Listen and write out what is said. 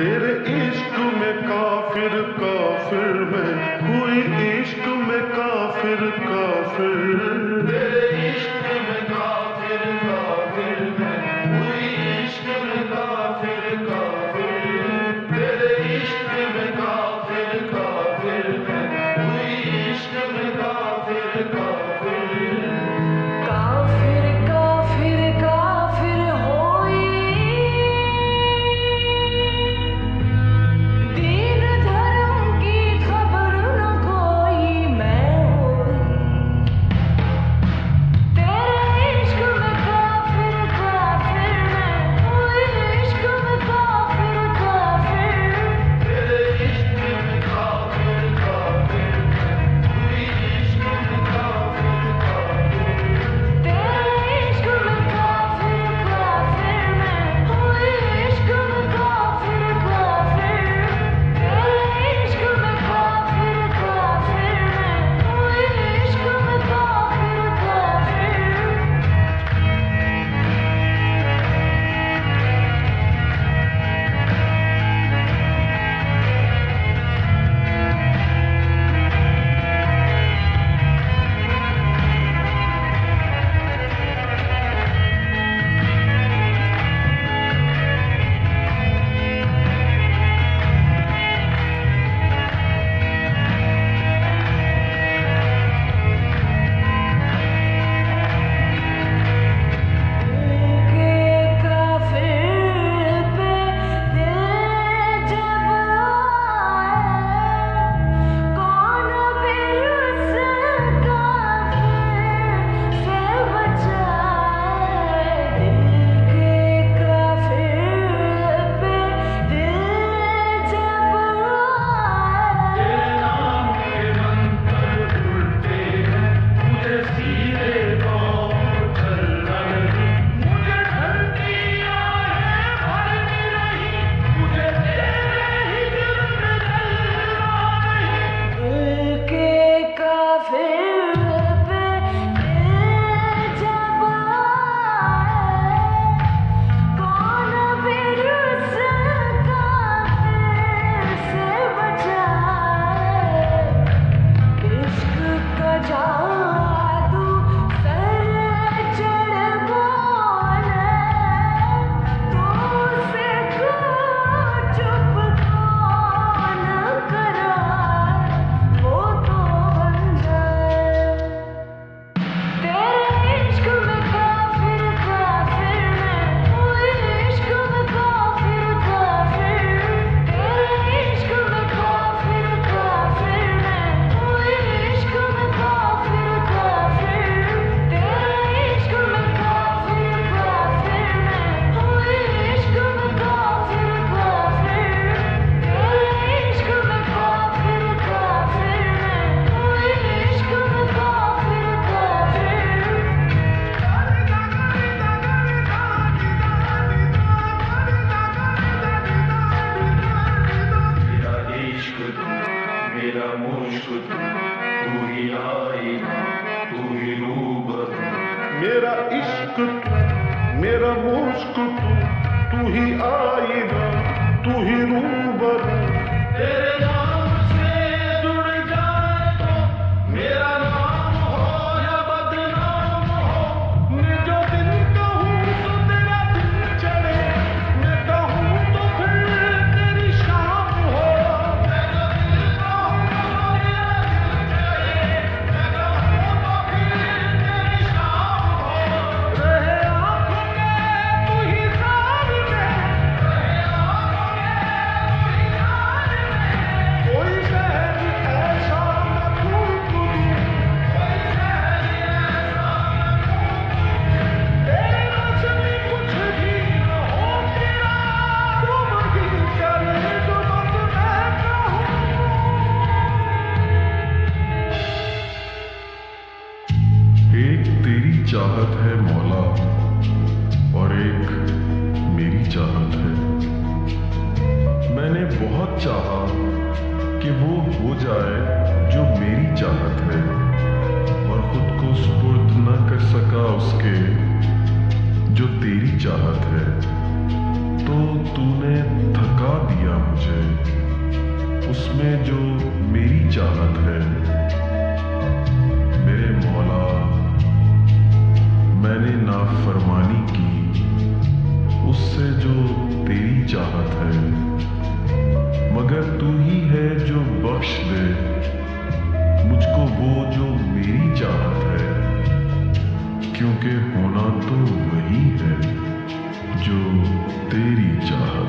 तेरे इश्क में काफिर काफिर मैं हुई, इश्क में काफिर काफिर। तेरे इश्क में काफिर काफिर मैं हुई, इश्क में काफिर काफिर। तेरे इश्क में काफिर काफिर मैं हुई, इश्क में काफिर काफिर। काफिर काफिर काफिर होई, दीन धर्म की खबर न कोई मैं होई। तेरे इश्क में काफिर काफिर मैं हुई, इश्क में काफिर काफिर। तेरे इश्क में काफिर काफिर मैं हुई, इश्क में काफिर काफिर। तेरे इश्क में काफिर काफिर मैं हुई, इश्क में काफिर काफिर। तेरे इश्क में काफिर काफिर मैं हुई, इश्क में काफिर काफिर। मेरा मुश्क तू ही आईना, तू ही रूबर। मेरा इश्क मेरा मुश्क तू ही आईना, तू ही रूबर। तेरे नाम से जुड़ जाए तो मेरा नाम हो या बदनाम हो। मैं जो दिन कहूँ तो तेरा दिन चढ़े, मैं कहूँ तो फिर तेरी शाम हो। मैं जो दिन कहूँ तो तेरा दिन चढ़े, मैं कहूँ तो फिर तेरी शाम हो। रहे आँखों में तू ही सामने, रहे आँखों में तू ही सामने। कोई शहर ऐसा न फूंक दूँ, कोई शहर ऐसा न फूंक दूँ। तेरे नज़्म कुछ भी न हो तेरा, तुम ही करे जो बात मैं कहूँ। एक तेरी चाहत है मौला, और एक मेरी चाहत है। मैंने बहुत चाहा कि वो हो जाए जो मेरी चाहत है, और खुद को सुपुर्द न कर सका उसके जो तेरी चाहत है। तो तूने थका दिया मुझे, उसमें जो मेरी चाहत है। मेरे मौला, मैंने नाफरमानी की उससे जो तेरी चाहत है, मगर तू ही है जो बख्श दे मुझको वो जो मेरी चाहत है, क्योंकि होना तो वही है जो तेरी चाहत।